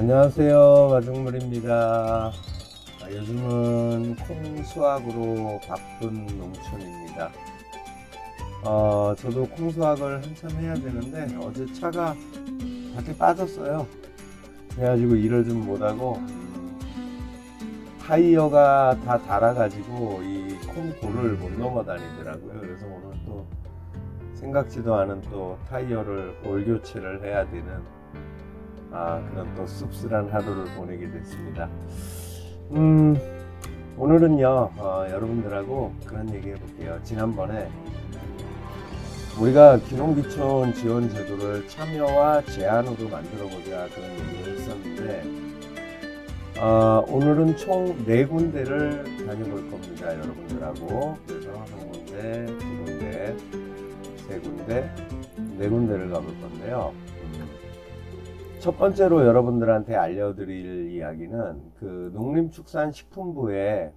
안녕하세요, 마중물입니다. 요즘은 콩 수확으로 바쁜 농촌입니다. 저도 콩 수확을 한참 해야 되는데 어제 차가 밖에 빠졌어요. 그래가지고 일을 좀 못하고 타이어가 다 닳아가지고 이 콩고를 못 넘어 다니더라고요. 그래서 오늘 또 생각지도 않은 또 타이어를 올 교체를 해야 되는 그런 또 씁쓸한 하루를 보내게 됐습니다. 오늘은요, 여러분들하고 그런 얘기 해볼게요. 지난번에 우리가 귀농귀촌 지원 제도를 참여와 제한으로 만들어 보자 그런 얘기를 했었는데, 오늘은 총 4군데를 다녀볼 겁니다. 여러분들하고. 그래서 한 군데, 두 군데, 세 군데, 4군데를 가볼 건데요. 첫 번째로 여러분들한테 알려드릴 이야기는 그 농림축산식품부에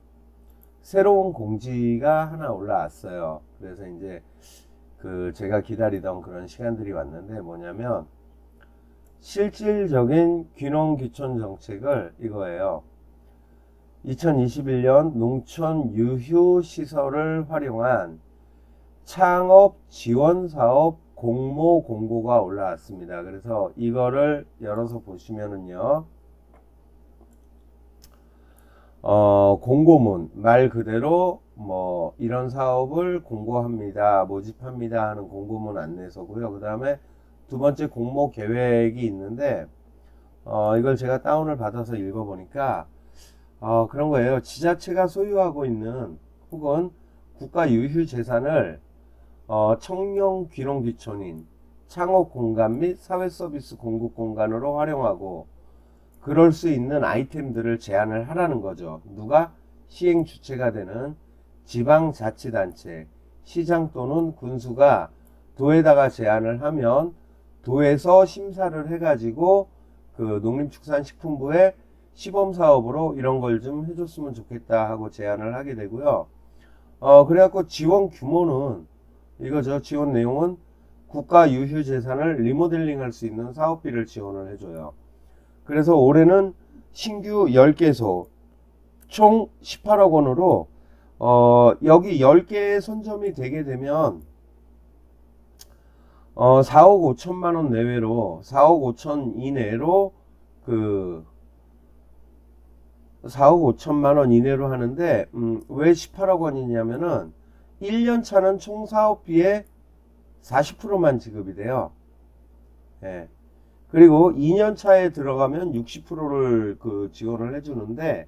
새로운 공지가 하나 올라왔어요. 그래서 이제 그 제가 기다리던 그런 시간들이 왔는데 뭐냐면 실질적인 귀농귀촌 정책을 이거예요. 2021년 농촌 유휴 시설을 활용한 창업 지원 사업 공모 공고가 올라왔습니다. 그래서 이거를 열어서 보시면은요, 공고문 말 그대로 뭐 이런 사업을 공고합니다, 모집합니다 하는 공고문 안내서고요. 그 다음에 두 번째 공모 계획이 있는데 이걸 제가 다운을 받아서 읽어보니까 그런 거예요. 지자체가 소유하고 있는 혹은 국가 유휴 재산을 청년 귀농귀촌인 창업 공간 및 사회 서비스 공급 공간으로 활용하고 그럴 수 있는 아이템들을 제안을 하라는 거죠. 누가? 시행 주체가 되는 지방자치단체, 시장 또는 군수가 도에다가 제안을 하면 도에서 심사를 해가지고 그 농림축산식품부에 시범사업으로 이런 걸 좀 해줬으면 좋겠다 하고 제안을 하게 되고요. 그래갖고 지원 규모는 이거죠. 지원 내용은 국가 유휴 재산을 리모델링 할 수 있는 사업비를 지원을 해줘요. 그래서 올해는 신규 10개소 총 18억 원으로 여기 10개 선점이 되게 되면 4억 5천만 원 내외로 4억 5천 이내로 그 4억 5천만 원 이내로 하는데 왜 18억 원이냐면은 1년 차는 총 사업비의 40%만 지급이 돼요. 예. 그리고 2년 차에 들어가면 60%를 그 지원을 해주는데,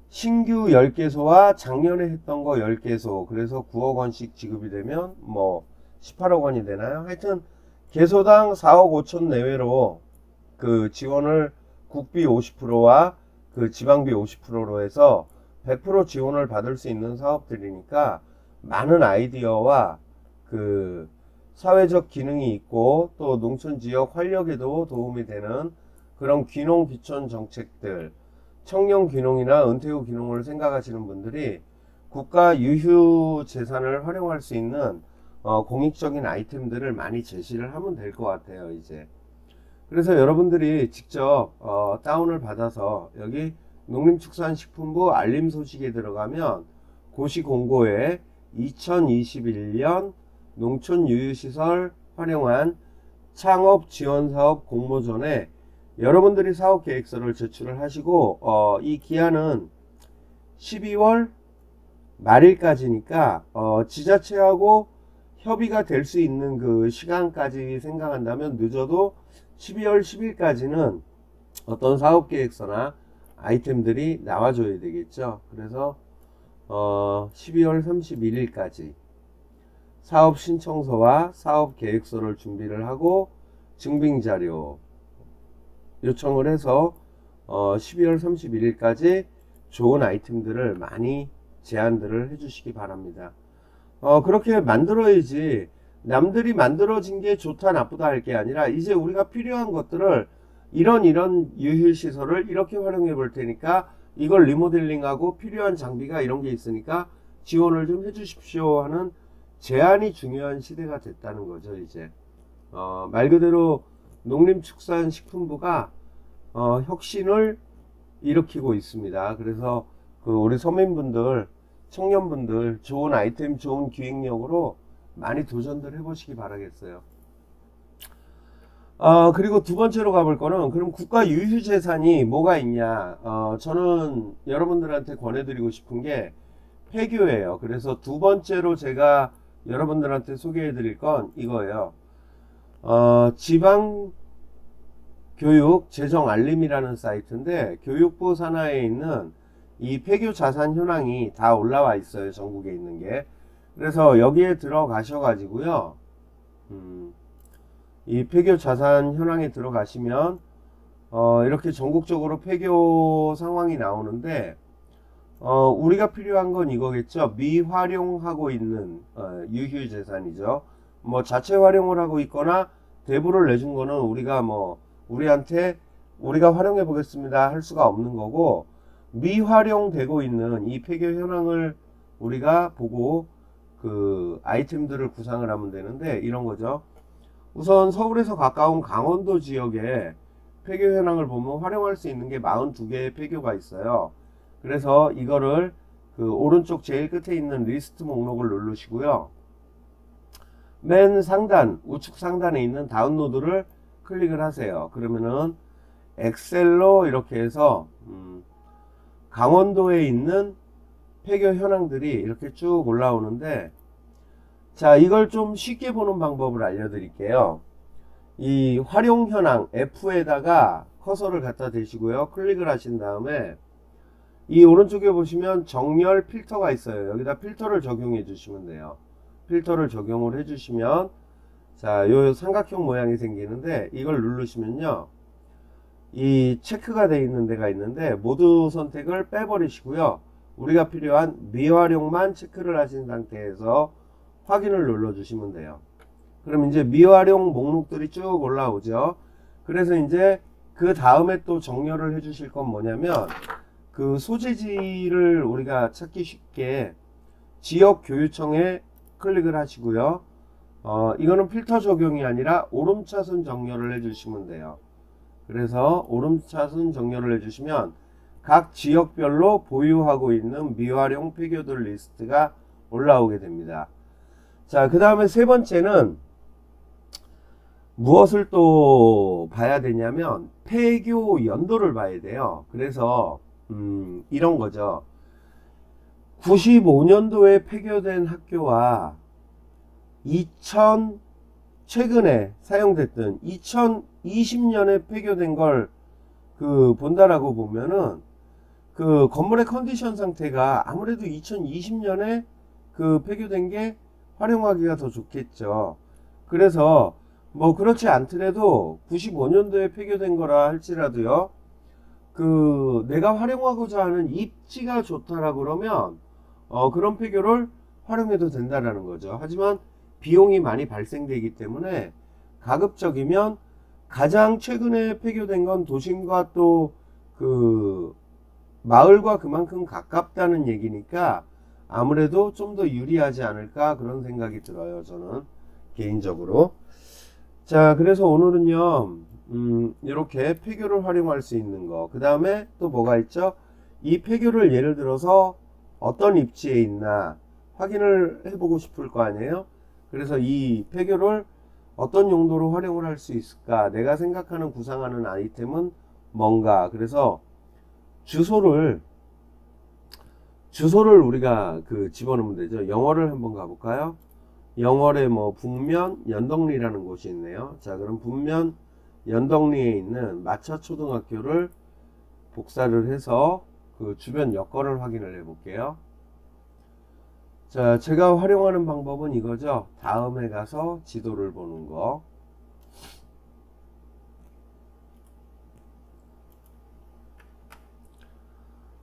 신규 10개소와 작년에 했던 거 10개소, 그래서 9억 원씩 지급이 되면 뭐 18억 원이 되나요? 하여튼, 개소당 4억 5천 내외로 그 지원을 국비 50%와 그 지방비 50%로 해서 100% 지원을 받을 수 있는 사업들이니까 많은 아이디어와 그 사회적 기능이 있고 또 농촌 지역 활력에도 도움이 되는 그런 귀농 귀촌 정책들, 청년 귀농이나 은퇴 후 귀농을 생각하시는 분들이 국가 유휴 재산을 활용할 수 있는 공익적인 아이템들을 많이 제시를 하면 될 것 같아요, 이제. 그래서 여러분들이 직접 다운을 받아서 여기 농림축산식품부 알림 소식에 들어가면 고시 공고에 2021년 농촌 유휴시설 활용한 창업 지원사업 공모전에 여러분들이 사업계획서를 제출을 하시고 이 기한은 12월 말일까지니까 지자체하고 협의가 될 수 있는 그 시간까지 생각한다면 늦어도 12월 10일까지는 어떤 사업계획서나 아이템들이 나와줘야 되겠죠. 그래서 12월 31일까지 사업 신청서와 사업 계획서를 준비를 하고 증빙자료 요청을 해서 12월 31일까지 좋은 아이템들을 많이 제안들을 해주시기 바랍니다. 그렇게 만들어야지 남들이 만들어진 게 좋다 나쁘다 할 게 아니라 이제 우리가 필요한 것들을 이런 유휴시설을 이렇게 활용해 볼 테니까 이걸 리모델링하고 필요한 장비가 이런 게 있으니까 지원을 좀 해주십시오 하는 제안이 중요한 시대가 됐다는 거죠. 이제 말 그대로 농림축산식품부가 혁신을 일으키고 있습니다. 그래서 그 우리 서민분들, 청년분들 좋은 아이템, 좋은 기획력으로 많이 도전들 해보시기 바라겠어요. 그리고 두 번째로 가볼 거는 그럼 국가 유휴재산이 뭐가 있냐. 저는 여러분들한테 권해드리고 싶은 게 폐교예요. 그래서 두 번째로 제가 여러분들한테 소개해드릴 건 이거예요. 지방교육재정알림이라는 사이트인데 교육부 산하에 있는 이 폐교 자산 현황이 다 올라와 있어요. 전국에 있는 게. 그래서 여기에 들어가셔 가지고요. 이 폐교 자산 현황에 들어가시면 이렇게 전국적으로 폐교 상황이 나오는데 우리가 필요한 건 이거겠죠. 미활용하고 있는 유휴 재산이죠. 뭐 자체 활용을 하고 있거나 대부를 내준 거는 우리가 뭐 우리가 활용해 보겠습니다 할 수가 없는 거고, 미활용되고 있는 이 폐교 현황을 우리가 보고 그 아이템들을 구상을 하면 되는데 이런 거죠. 우선 서울에서 가까운 강원도 지역에 폐교 현황을 보면 활용할 수 있는 게 42개의 폐교가 있어요. 그래서 이거를 그 오른쪽 제일 끝에 있는 리스트 목록을 누르시고요. 맨 상단, 우측 상단에 있는 다운로드를 클릭을 하세요. 그러면은 엑셀로 이렇게 해서 강원도에 있는 폐교 현황들이 이렇게 쭉 올라오는데, 자, 이걸 좀 쉽게 보는 방법을 알려드릴게요. 이 활용 현황 F에다가 커서를 갖다 대시고요. 클릭을 하신 다음에 이 오른쪽에 보시면 정렬 필터가 있어요. 여기다 필터를 적용해 주시면 돼요. 필터를 적용을 해 주시면 자, 요 삼각형 모양이 생기는데 이걸 누르시면요. 이 체크가 되어 있는 데가 있는데 모두 선택을 빼버리시고요. 우리가 필요한 미활용만 체크를 하신 상태에서 확인을 눌러 주시면 돼요. 그럼 이제 미활용 목록들이 쭉 올라오죠. 그래서 이제 그 다음에 또 정렬을 해 주실 건 뭐냐면 그 소재지를 우리가 찾기 쉽게 지역교육청에 클릭을 하시고요. 이거는 필터 적용이 아니라 오름차순 정렬을 해 주시면 돼요. 그래서 오름차순 정렬을 해 주시면 각 지역별로 보유하고 있는 미활용 폐교들 리스트가 올라오게 됩니다. 자, 그 다음에 세 번째는 무엇을 또 봐야 되냐면 폐교 연도를 봐야 돼요. 그래서 이런 거죠. 95년도에 폐교된 학교와 최근에 사용됐던 2020년에 폐교된 걸 그 본다라고 보면은 그 건물의 컨디션 상태가 아무래도 2020년에 그 폐교된 게 활용하기가 더 좋겠죠. 그래서 뭐 그렇지 않더라도 95년도에 폐교된 거라 할지라도요. 그 내가 활용하고자 하는 입지가 좋다라 그러면 그런 폐교를 활용해도 된다라는 거죠. 하지만 비용이 많이 발생되기 때문에 가급적이면 가장 최근에 폐교된 건 도심과 또 그 마을과 그만큼 가깝다는 얘기니까 아무래도 좀 더 유리하지 않을까 그런 생각이 들어요. 저는 개인적으로. 자, 그래서 오늘은요 이렇게 폐교를 활용할 수 있는 거, 그 다음에 또 뭐가 있죠? 이 폐교를 예를 들어서 어떤 입지에 있나 확인을 해보고 싶을 거 아니에요. 그래서 이 폐교를 어떤 용도로 활용을 할 수 있을까, 내가 생각하는 구상하는 아이템은 뭔가. 그래서 주소를 우리가 그 집어넣으면 되죠. 영어를 한번 가볼까요? 영월에 뭐 북면 연덕리라는 곳이 있네요. 자, 그럼 북면 연덕리에 있는 마차초등학교를 복사를 해서 그 주변 여건을 확인을 해 볼게요. 자, 제가 활용하는 방법은 이거죠. 다음에 가서 지도를 보는 거.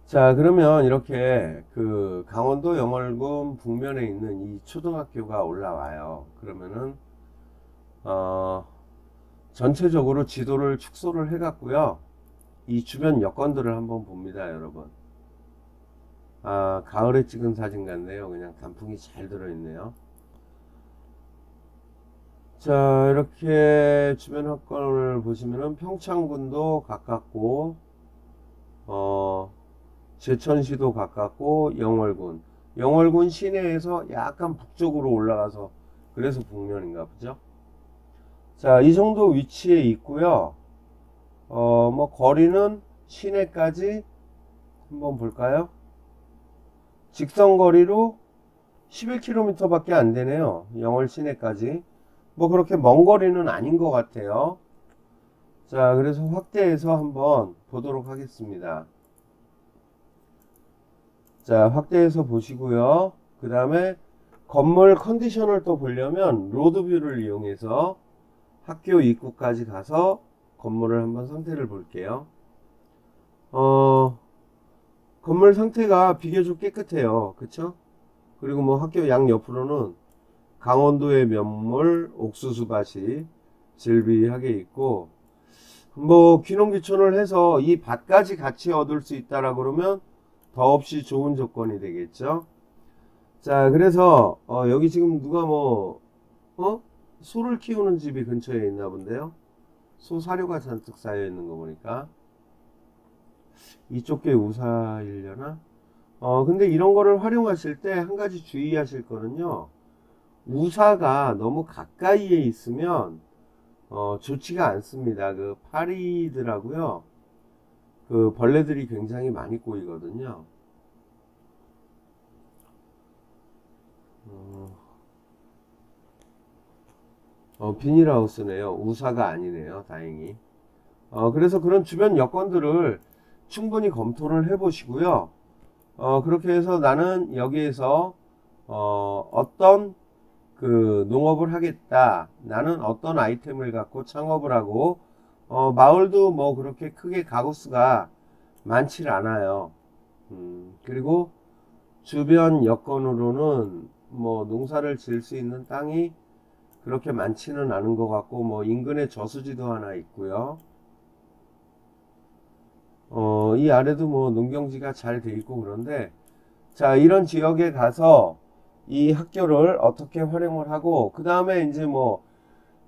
자, 그러면 이렇게 그 강원도 영월군 북면에 있는 이 초등학교가 올라와요. 그러면은 전체적으로 지도를 축소를 해 갖고요. 이 주변 여건들을 한번 봅니다, 여러분. 가을에 찍은 사진 같네요. 그냥 단풍이 잘 들어있네요. 자, 이렇게 주변 학권을 보시면은 평창군도 가깝고, 제천시도 가깝고, 영월군 시내에서 약간 북쪽으로 올라가서, 그래서 북면인가 보죠. 자, 이 정도 위치에 있고요. 뭐, 거리는 시내까지 한번 볼까요? 직선거리로 11km 밖에 안 되네요. 영월 시내까지. 뭐 그렇게 먼 거리는 아닌 것 같아요. 자, 그래서 확대해서 한번 보도록 하겠습니다. 자, 확대해서 보시고요. 그 다음에 건물 컨디션을 또 보려면 로드뷰를 이용해서 학교 입구까지 가서 건물을 한번 상태를 볼게요. 건물 상태가 비교적 깨끗해요. 그쵸? 그리고 뭐 학교 양 옆으로는 강원도의 면물 옥수수밭이 즐비하게 있고, 뭐 귀농귀촌을 해서 이 밭까지 같이 얻을 수 있다라 그러면 더없이 좋은 조건이 되겠죠. 자, 그래서 여기 지금 누가 뭐 소를 키우는 집이 근처에 있나 본데요. 소 사료가 잔뜩 쌓여 있는 거 보니까 이쪽 게 우사이려나? 근데 이런 거를 활용하실 때 한 가지 주의하실 거는요. 우사가 너무 가까이에 있으면 좋지가 않습니다. 그 파리들하고요. 그 벌레들이 굉장히 많이 꼬이거든요. 비닐하우스네요. 우사가 아니네요. 다행히. 그래서 그런 주변 여건들을 충분히 검토를 해 보시고요. 그렇게 해서 나는 여기에서 어떤 그 농업을 하겠다. 나는 어떤 아이템을 갖고 창업을 하고 마을도 뭐 그렇게 크게 가구수가 많지 않아요. 그리고 주변 여건으로는 뭐 농사를 지을 수 있는 땅이 그렇게 많지는 않은 것 같고 뭐 인근에 저수지도 하나 있고요. 이 아래도 뭐 농경지가 잘 돼 있고 그런데 자, 이런 지역에 가서 이 학교를 어떻게 활용을 하고 그 다음에 이제 뭐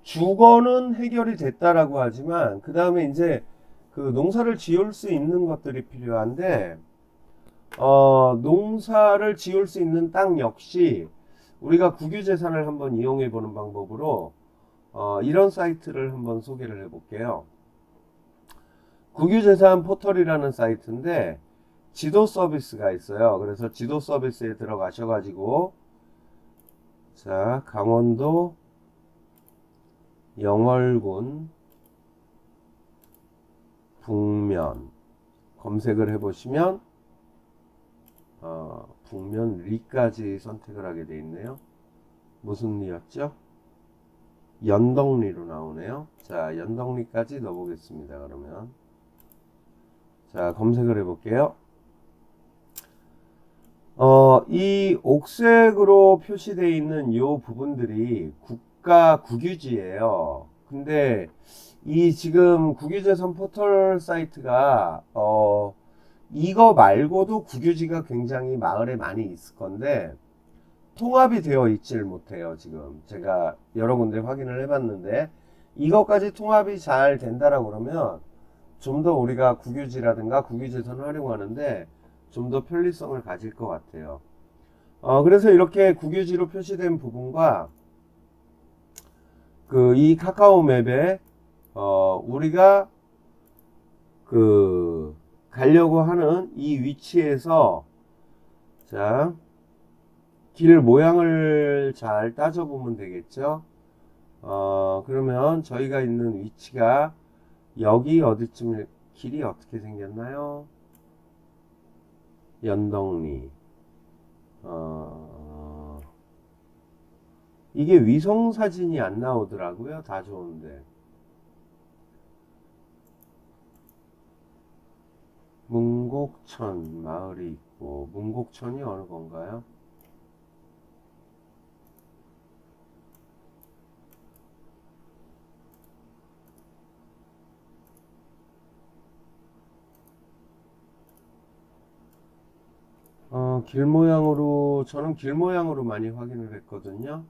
주거는 해결이 됐다라고 하지만 그 다음에 이제 그 농사를 지을 수 있는 것들이 필요한데 농사를 지을 수 있는 땅 역시 우리가 국유재산을 한번 이용해 보는 방법으로 이런 사이트를 한번 소개를 해 볼게요. 국유재산 포털이라는 사이트인데 지도 서비스가 있어요. 그래서 지도 서비스에 들어가셔 가지고 자, 강원도 영월군 북면 검색을 해 보시면 북면 리까지 선택을 하게 돼 있네요. 무슨 리였죠? 연덕리로 나오네요. 자, 연덕리까지 넣어보겠습니다. 그러면 자, 검색을 해 볼게요. 이 옥색으로 표시되어 있는 이 부분들이 국가 국유지예요. 근데 이 지금 국유재산 포털 사이트가 이거 말고도 국유지가 굉장히 마을에 많이 있을 건데 통합이 되어 있질 못해요. 지금 제가 여러 군데 확인을 해봤는데 이것까지 통합이 잘 된다라고 그러면 좀 더 우리가 국유지라든가 국유재산을 활용하는데 좀 더 편리성을 가질 것 같아요. 그래서 이렇게 국유지로 표시된 부분과 그 이 카카오 맵에 우리가 그 가려고 하는 이 위치에서 자, 길 모양을 잘 따져보면 되겠죠. 그러면 저희가 있는 위치가 여기 어디쯤 길이 어떻게 생겼나요? 연덕리. 이게 위성 사진이 안 나오더라고요. 다 좋은데. 문곡천 마을이 있고, 문곡천이 어느 건가요? 길 모양으로, 저는 길 모양으로 많이 확인을 했거든요.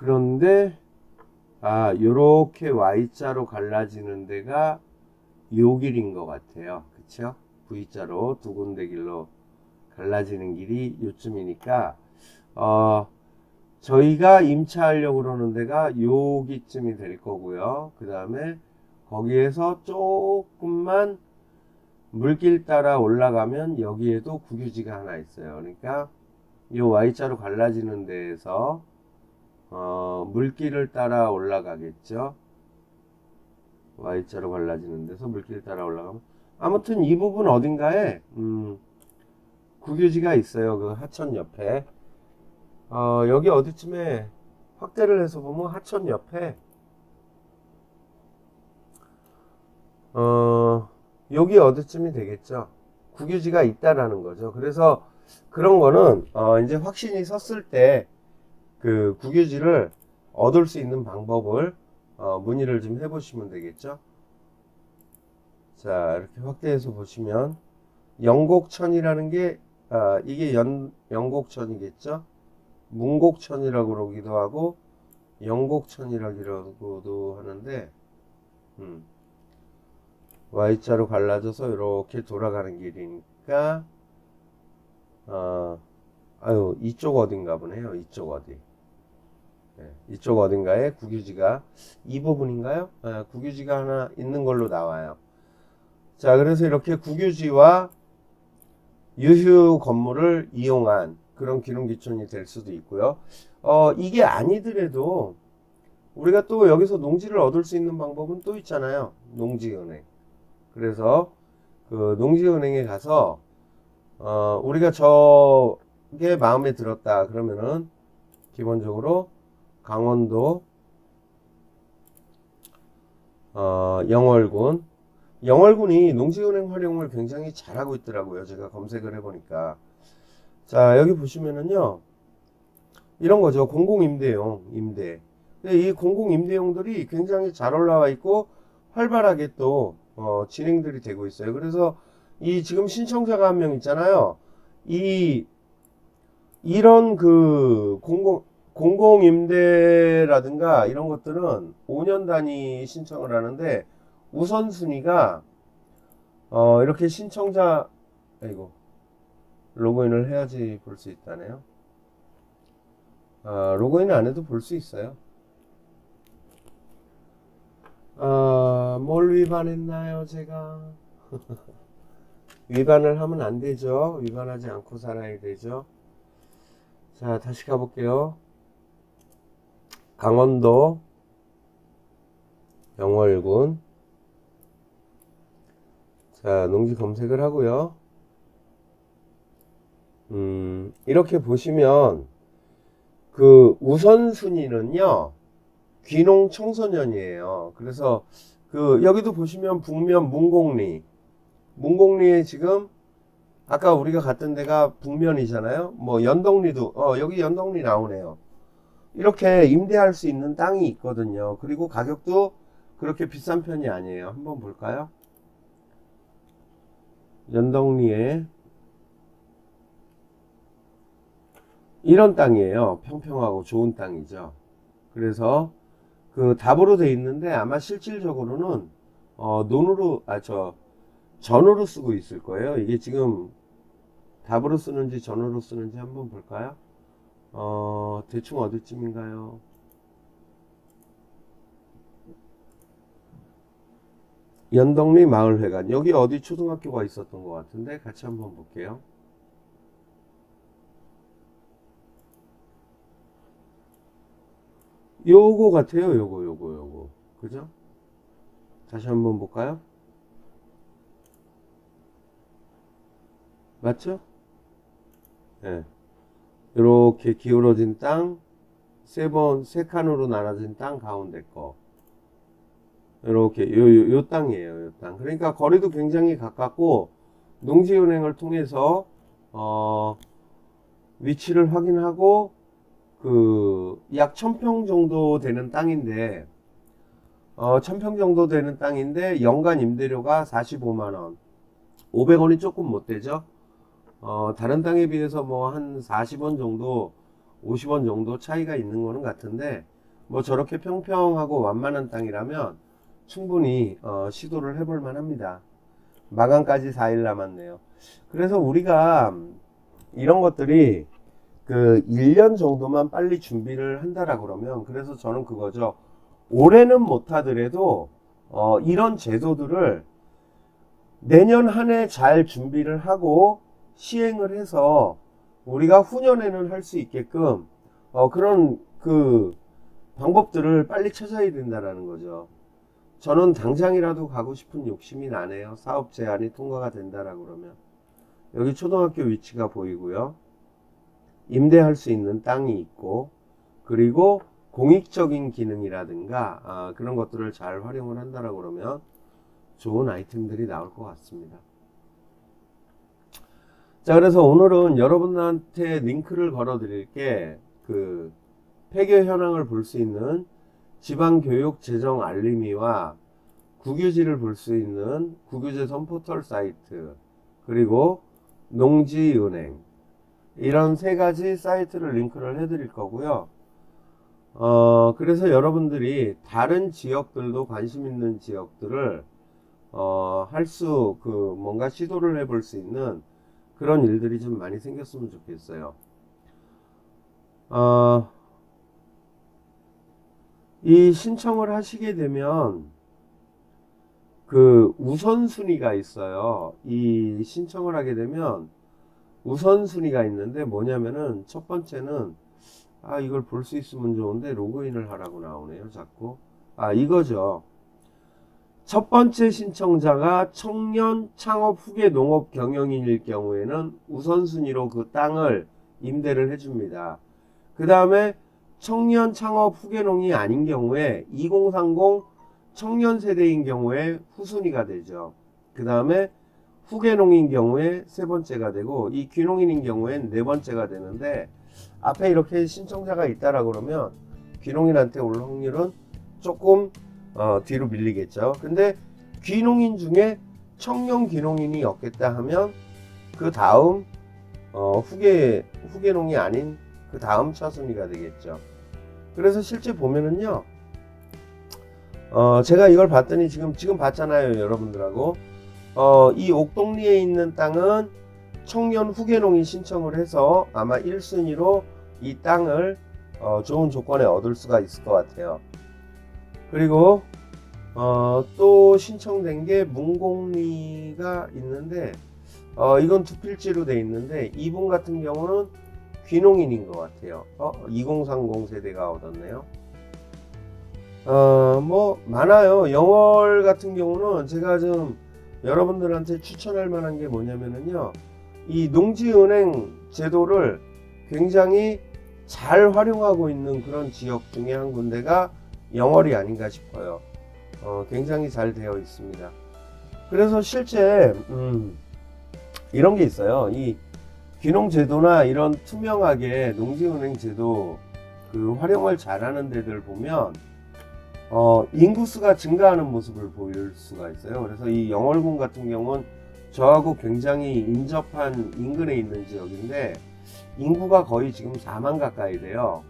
그런데 요렇게 Y자로 갈라지는 데가 요 길인 것 같아요. 그쵸? V자로 두 군데 길로 갈라지는 길이 요쯤이니까 저희가 임차하려고 그러는 데가 여기쯤이 될 거고요. 그 다음에 거기에서 조금만 물길 따라 올라가면 여기에도 국유지가 하나 있어요. 그러니까 요 Y자로 갈라지는 데에서 물길을 따라 올라가겠죠. Y자로 갈라지는 데서 물길 따라 올라가면 아무튼 이 부분 어딘가에 국유지가 있어요. 그 하천 옆에. 여기 어디쯤에 확대를 해서 보면 하천 옆에 여기 어디쯤이 되겠죠. 국유지가 있다라는 거죠. 그래서 그런 거는 이제 확신이 섰을 때 그 국유지를 얻을 수 있는 방법을 문의를 좀 해보시면 되겠죠. 자, 이렇게 확대해서 보시면 영곡천이라는 게 이게 영곡천이겠죠. 문곡천이라고 그러기도 하고 영곡천이라고도 하는데 Y자로 갈라져서 이렇게 돌아가는 길이니까 이쪽 어딘가 보네요. 이쪽 어디. 이쪽 어딘가에 국유지가 이 부분인가요? 국유지가 하나 있는 걸로 나와요. 자, 그래서 이렇게 국유지와 유휴 건물을 이용한 그런 기농기촌이 될 수도 있고요. 이게 아니더라도 우리가 또 여기서 농지를 얻을 수 있는 방법은 또 있잖아요. 농지은행. 그래서 그 농지은행에 가서 우리가 저게 마음에 들었다 그러면은 기본적으로 강원도 영월군이 농지은행 활용을 굉장히 잘하고 있더라고요. 제가 검색을 해보니까. 자, 여기 보시면은요, 이런 거죠. 공공임대용, 임대. 이 공공임대용들이 굉장히 잘 올라와 있고 활발하게 또 진행들이 되고 있어요. 그래서 이 지금 신청자가 한 명 있잖아요. 이런 그 공공임대라든가 이런 것들은 5년 단위 신청을 하는데 우선순위가 이렇게 신청자 로그인을 해야지 볼 수 있다네요. 로그인 안 해도 볼 수 있어요. 뭘 위반했나요, 제가? 위반을 하면 안 되죠. 위반하지 않고 살아야 되죠. 자, 다시 가볼게요. 강원도 영월군. 자, 농지 검색을 하고요. 이렇게 보시면 그 우선순위는요, 귀농 청소년이에요. 그래서 그 여기도 보시면 북면 문곡리에 지금 아까 우리가 갔던 데가 북면이잖아요. 뭐 연덕리도 여기 연덕리 나오네요. 이렇게 임대할 수 있는 땅이 있거든요. 그리고 가격도 그렇게 비싼 편이 아니에요. 한번 볼까요? 연덕리에 이런 땅이에요. 평평하고 좋은 땅이죠. 그래서 그 답으로 돼 있는데 아마 실질적으로는 전으로 쓰고 있을 거예요. 이게 지금 답으로 쓰는지 전으로 쓰는지 한번 볼까요? 대충 어디쯤인가요? 연덕리 마을회관. 여기 어디 초등학교가 있었던 것 같은데 같이 한번 볼게요. 요거 같아요. 요거. 그죠? 다시 한번 볼까요? 맞죠? 예. 이렇게 기울어진 땅, 세 칸으로 나눠진 땅 가운데 거. 이렇게 요 땅이에요. 요 땅. 그러니까 거리도 굉장히 가깝고 농지은행을 통해서 위치를 확인하고 그 약 1000평 정도 되는 땅인데 1000평 정도 되는 땅인데 연간 임대료가 45만 원. 500원이 조금 못 되죠. 다른 땅에 비해서 뭐 한 40원 정도, 50원 정도 차이가 있는 거는 같은데 뭐 저렇게 평평하고 완만한 땅이라면 충분히 시도를 해볼 만합니다. 마감까지 4일 남았네요. 그래서 우리가 이런 것들이 그 1년 정도만 빨리 준비를 한다라 그러면, 그래서 저는 그거죠. 올해는 못하더라도 이런 제도들을 내년 한 해 잘 준비를 하고 시행을 해서 우리가 후년에는 할 수 있게끔 그런 그 방법들을 빨리 찾아야 된다라는 거죠. 저는 당장이라도 가고 싶은 욕심이 나네요. 사업 제한이 통과가 된다라고 그러면. 여기 초등학교 위치가 보이고요. 임대할 수 있는 땅이 있고, 그리고 공익적인 기능이라든가 그런 것들을 잘 활용을 한다라고 그러면 좋은 아이템들이 나올 것 같습니다. 자, 그래서 오늘은 여러분한테 링크를 걸어 드릴게 그 폐교 현황을 볼 수 있는 지방교육재정 알림이와 국유지를 볼 수 있는 국유재선 포털 사이트, 그리고 농지은행, 이런 세 가지 사이트를 링크를 해 드릴 거고요. 그래서 여러분들이 다른 지역들도 관심 있는 지역들을 뭔가 시도를 해볼 수 있는 그런 일들이 좀 많이 생겼으면 좋겠어요. 이 신청을 하시게 되면 그 우선순위가 있어요. 이 신청을 하게 되면 우선순위가 있는데 뭐냐면은 첫 번째는 이걸 볼 수 있으면 좋은데 로그인을 하라고 나오네요. 자꾸. 이거죠. 첫 번째 신청자가 청년 창업 후계 농업 경영인일 경우에는 우선순위로 그 땅을 임대를 해줍니다. 그 다음에 청년 창업 후계농이 아닌 경우에 2030 청년 세대인 경우에 후순위가 되죠. 그 다음에 후계농인 경우에 세 번째가 되고, 이 귀농인인 경우엔 네 번째가 되는데, 앞에 이렇게 신청자가 있다라고 그러면 귀농인한테 올 확률은 조금 뒤로 밀리겠죠. 근데 귀농인 중에 청년 귀농인이 없겠다 하면 그 다음 후계농이 아닌 그 다음 차순위가 되겠죠. 그래서 실제 보면은요, 제가 이걸 봤더니 지금 봤잖아요, 여러분들하고. 이 옥동리에 있는 땅은 청년 후계농이 신청을 해서 아마 1순위로 이 땅을 좋은 조건에 얻을 수가 있을 것 같아요. 그리고 또 신청된 게 문곡리가 있는데, 이건 두 필지로 돼 있는데 이분 같은 경우는 귀농인인 것 같아요. 2030 세대가 얻었네요. 뭐 많아요. 영월 같은 경우는 제가 좀 여러분들한테 추천할 만한 게 뭐냐면은요, 이 농지은행 제도를 굉장히 잘 활용하고 있는 그런 지역 중에 한 군데가 영월이 아닌가 싶어요. 굉장히 잘 되어 있습니다. 그래서 실제 이런 게 있어요. 이 귀농 제도나 이런 투명하게 농지은행 제도 그 활용을 잘하는 데들 보면 인구수가 증가하는 모습을 보일 수가 있어요. 그래서 이 영월군 같은 경우는 저하고 굉장히 인접한 인근에 있는 지역인데 인구가 거의 지금 4만 가까이 돼요.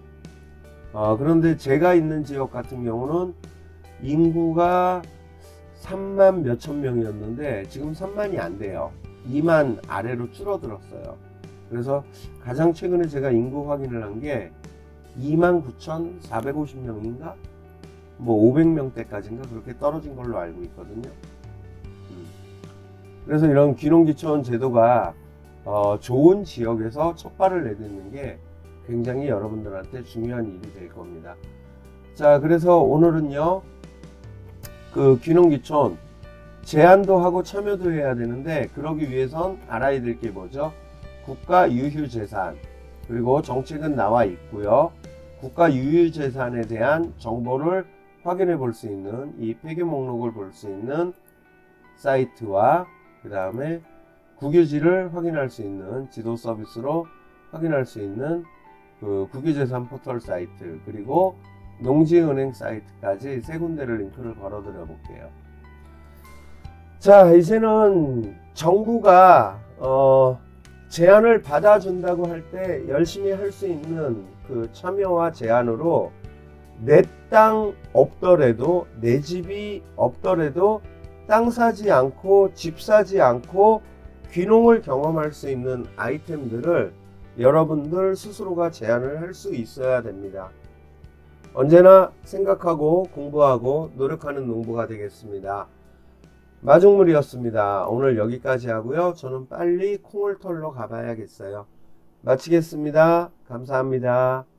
그런데 제가 있는 지역 같은 경우는 인구가 3만 몇천 명이었는데 지금 3만이 안 돼요. 2만 아래로 줄어들었어요. 그래서 가장 최근에 제가 인구 확인을 한 게 29,450명인가? 뭐 500명대까지인가 그렇게 떨어진 걸로 알고 있거든요. 그래서 이런 귀농귀촌 제도가 좋은 지역에서 첫 발을 내딛는 게 굉장히 여러분들한테 중요한 일이 될 겁니다. 자, 그래서 오늘은요, 그 귀농귀촌 제안도 하고 참여도 해야 되는데, 그러기 위해선 알아야 될 게 뭐죠? 국가 유휴재산, 그리고 정책은 나와 있고요. 국가 유휴재산에 대한 정보를 확인해 볼 수 있는 이 폐교 목록을 볼 수 있는 사이트와 그 다음에 국유지를 확인할 수 있는 지도 서비스로 확인할 수 있는 그 국유재산 포털 사이트, 그리고 농지은행 사이트까지 세 군데를 링크를 걸어 드려 볼게요. 자, 이제는 정부가 제안을 받아준다고 할 때 열심히 할 수 있는 그 참여와 제안으로 내 땅 없더라도, 내 집이 없더라도 땅 사지 않고 집 사지 않고 귀농을 경험할 수 있는 아이템들을 여러분들 스스로가 제안을 할 수 있어야 됩니다. 언제나 생각하고 공부하고 노력하는 농부가 되겠습니다. 마중물이었습니다. 오늘 여기까지 하고요. 저는 빨리 콩을 털러 가봐야겠어요. 마치겠습니다. 감사합니다.